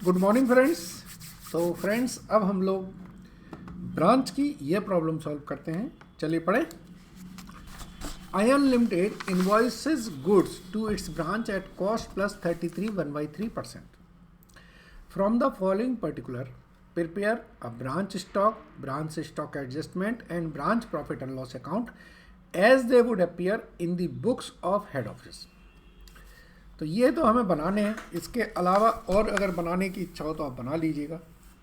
Good morning friends. तो friends अब हम लोग ब्रांच की ये प्रॉब्लम सॉल्व करते हैं। चलिए पढ़ें। Ion limited invoices goods to its branch at cost plus 33 1/3%। From the following particular prepare a branch stock adjustment and branch profit and loss account as they would appear in the books of head office. तो ये तो हमें बनाने हैं, इसके अलावा और अगर बनाने की इच्छा हो तो आप बना लीजिएगा।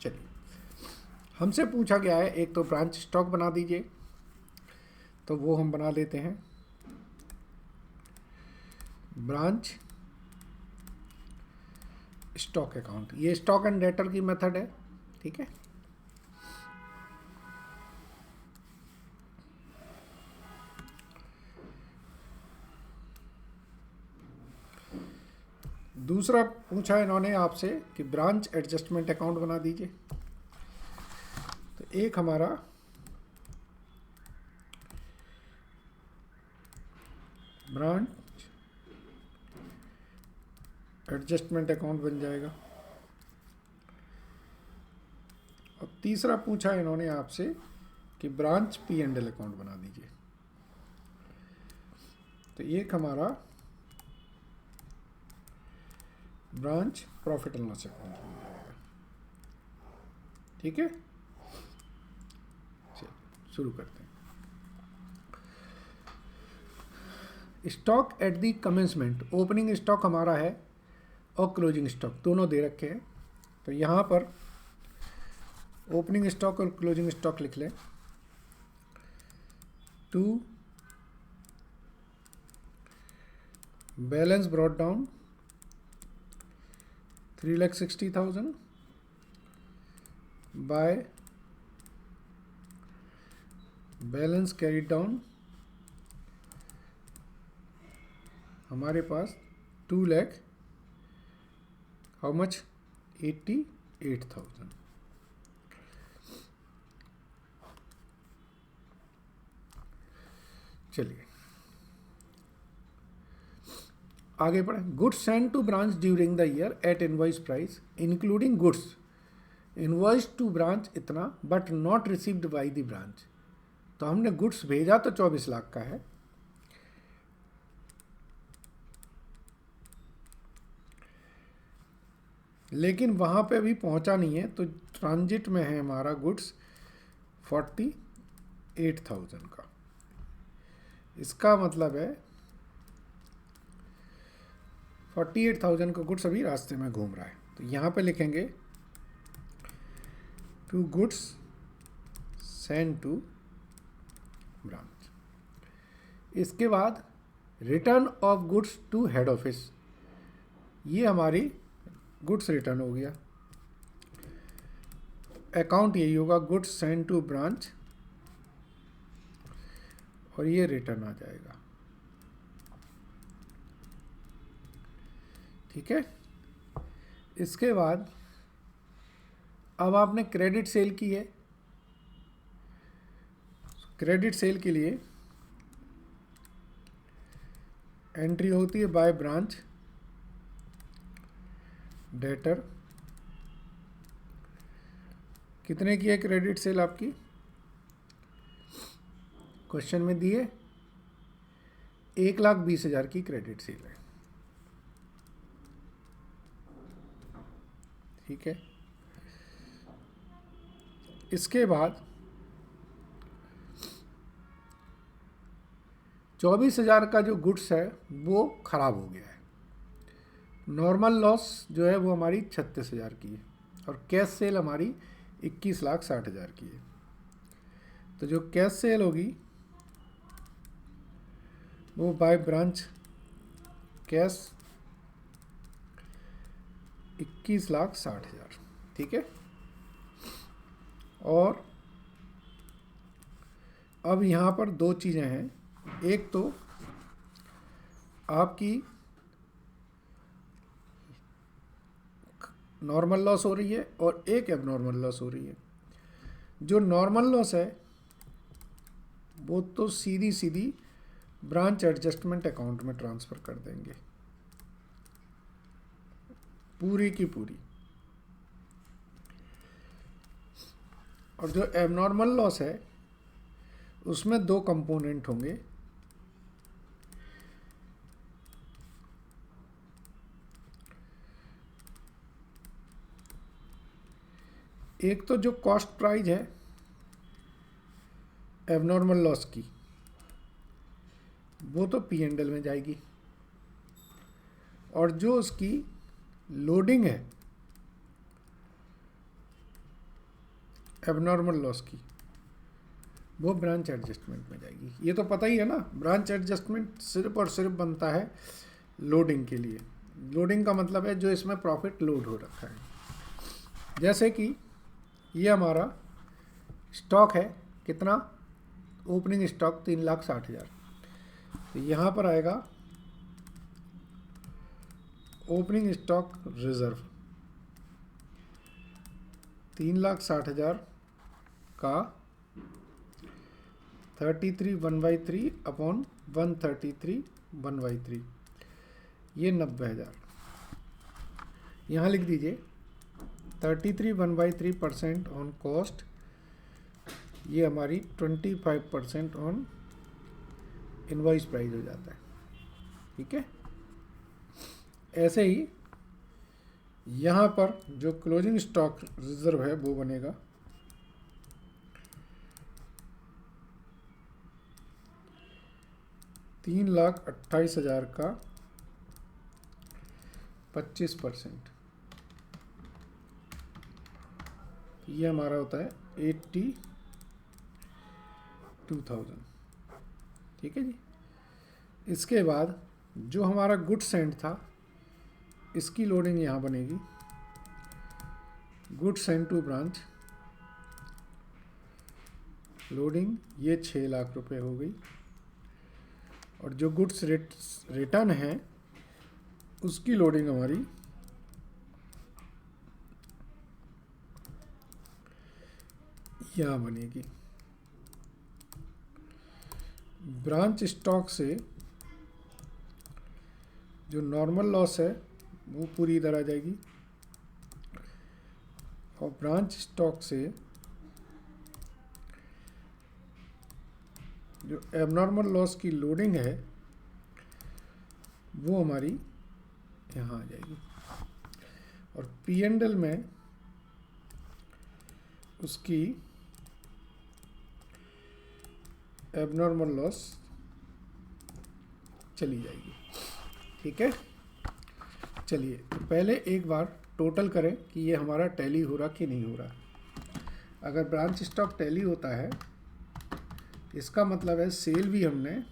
चलिए, हमसे पूछा गया है एक तो ब्रांच स्टॉक बना दीजिए, तो वो हम बना लेते हैं। ब्रांच स्टॉक अकाउंट, ये स्टॉक एंड डेटर की मेथड है, ठीक है। दूसरा पूछा इन्होंने आपसे कि ब्रांच एडजस्टमेंट अकाउंट बना दीजिए। तो एक हमारा ब्रांच एडजस्टमेंट अकाउंट बन जाएगा और तीसरा पूछा इन्होंने आपसे कि ब्रांच P&L अकाउंट बना दीजिए। तो एक हमारा branch profit and loss account बन जाएगा, ठीक है। चलिए शुरू करते हैं। Stock at the commencement, opening stock हमारा है और क्लोजिंग स्टॉक दोनों दे रखे हैं। तो यहाँ पर ओपनिंग स्टॉक और क्लोजिंग स्टॉक लिख लें। To balance brought down 3,60,000 by balance carry down हमारे पास 2 लाख, हाउ मच 88,000। चलिए आगे बढ़ें। Goods send to branch during the year at invoice price including goods invoice to branch इतना but not received by the branch. तो हमने goods भेजा तो 24 लाख का है, लेकिन वहाँ पे अभी पहुँचा नहीं है, तो ट्रांजिट में है हमारा गुड्स 48,000 का। इसका मतलब है 48,000 का गुड्स अभी रास्ते में घूम रहा है। तो यहाँ पे लिखेंगे to goods send to branch. इसके बाद return of goods to head office, ये हमारी गुड्स रिटर्न हो गया। अकाउंट यही होगा गुड्स सेंड टू ब्रांच और ये रिटर्न आ जाएगा, ठीक है। इसके बाद अब आपने क्रेडिट सेल की है। क्रेडिट सेल के लिए एंट्री होती है बाय ब्रांच डेटर। कितने की है क्रेडिट सेल आपकी? क्वेश्चन में दिए 1,20,000 की क्रेडिट सेल है, ठीक है। इसके बाद 24,000 का जो गुड्स है वो खराब हो गया है। नॉर्मल लॉस जो है वो हमारी 36,000 की है और कैश सेल हमारी 21,60,000 की है। तो जो कैश सेल होगी वो बाय ब्रांच कैश 21,60,000, ठीक है। और अब यहाँ पर दो चीज़ें हैं, एक तो आपकी नॉर्मल लॉस हो रही है और एक एबनॉर्मल लॉस हो रही है। जो नॉर्मल लॉस है वो तो सीधी सीधी ब्रांच एडजस्टमेंट अकाउंट में ट्रांसफ़र कर देंगे, पूरी की पूरी। और जो एबनॉर्मल लॉस है उसमें दो कंपोनेंट होंगे। एक तो जो कॉस्ट प्राइस है एबनॉर्मल लॉस की, वो तो पी एंड एल में जाएगी, और जो उसकी लोडिंग है एबनॉर्मल लॉस की, वो ब्रांच एडजस्टमेंट में जाएगी। ये तो पता ही है ना, ब्रांच एडजस्टमेंट सिर्फ और सिर्फ बनता है लोडिंग के लिए। लोडिंग का मतलब है जो इसमें प्रॉफिट लोड हो रखा है। जैसे कि ये हमारा स्टॉक है, कितना, ओपनिंग स्टॉक 3,60,000, तो यहाँ पर आएगा ओपनिंग स्टॉक रिजर्व 3,60,000 का 33/1/3 अपॉन 133/1/3, ये 90,000। यहाँ लिख दीजिए 33/1/3% ऑन कॉस्ट, ये हमारी 25% ऑन इनवॉइस प्राइस हो जाता है। ठीक है, ऐसे ही यहाँ पर जो क्लोजिंग स्टॉक रिजर्व है वो बनेगा 3,28,000 का 25%, ये हमारा होता है 82,000। ठीक है जी। इसके बाद जो हमारा गुड सेंड था, इसकी लोडिंग यहाँ बनेगी, good send to branch loading, ये 6 लाख रुपए हो गई, और जो गुड्स रिटर्न है उसकी लोडिंग हमारी यहाँ बनेगी। ब्रांच स्टॉक से जो नॉर्मल लॉस है वो पूरी इधर आ जाएगी, और ब्रांच स्टॉक से जो एबनॉर्मल लॉस की लोडिंग है वो हमारी यहाँ आ जाएगी, और पी एंड एल में उसकी एबनॉर्मल लॉस चली जाएगी। ठीक है, चलिए तो पहले एक बार टोटल करें कि ये हमारा टैली हो रहा कि नहीं हो रहा। अगर ब्रांच स्टॉक टैली होता है, इसका मतलब है सेल भी हमने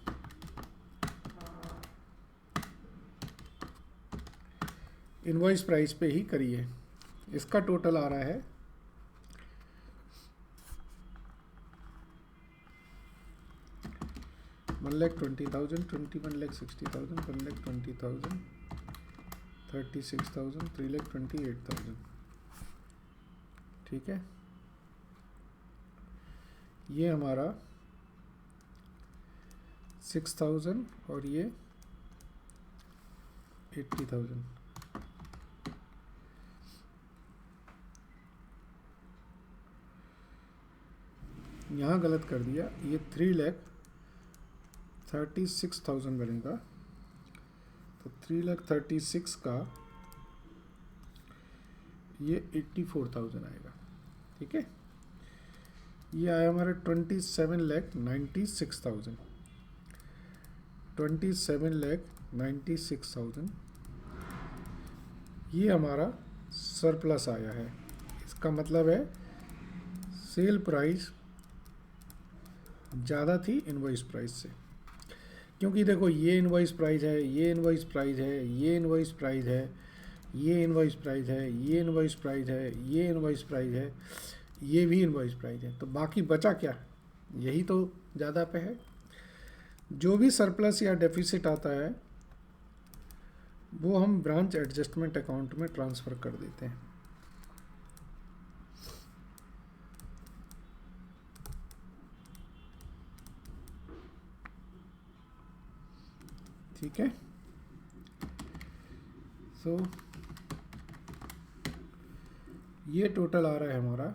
इनवॉइस प्राइस पे ही करी है। इसका टोटल आ रहा है 1,20,000, 21,60,000, 1,20,000, 36,000, 3,28,000। ठीक है, ये हमारा 6,000 और ये 80,000। यहाँ गलत कर दिया, ये 3,36,000 बनेगा, तो 3,36,000 का ये 84,000 आएगा। ठीक है, ये आया हमारे 27,96,000, 27,96,000 ये हमारा सरप्लस आया है। इसका मतलब है सेल प्राइस ज़्यादा थी इनवॉइस प्राइस से, क्योंकि देखो ये इनवॉइस प्राइस है, ये इनवॉइस प्राइस है, ये इनवॉइस प्राइस है, ये इनवॉइस प्राइस है, ये इनवॉइस प्राइस है, ये इनवॉइस प्राइस है, ये भी इनवॉइस प्राइस है, तो बाकी बचा क्या, यही तो ज़्यादा पे है। जो भी सरप्लस या डेफिसिट आता है वो हम ब्रांच एडजस्टमेंट अकाउंट में ट्रांसफ़र कर देते हैं। ठीक है, सो ये टोटल आ रहा है हमारा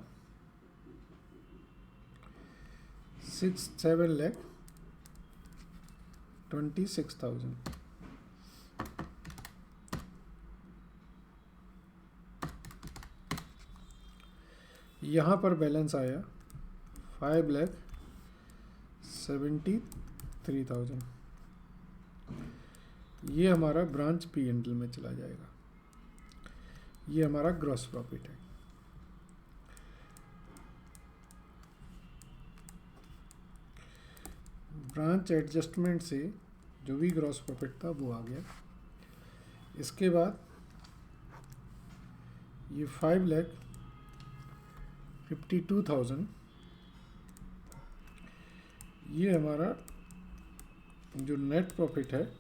7,26,000। यहाँ पर बैलेंस आया 5,73,000। ये हमारा ब्रांच पी एंड एल में चला जाएगा। ये हमारा ग्रॉस प्रॉफिट है। ब्रांच एडजस्टमेंट से जो भी ग्रॉस प्रॉफिट था वो आ गया। इसके बाद ये 5,52,000 ये हमारा जो नेट प्रॉफिट है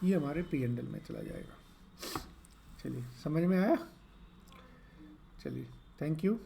ये हमारे पी एंड एल में चला जाएगा। चलिए, समझ में आया? चलिए, थैंक यू।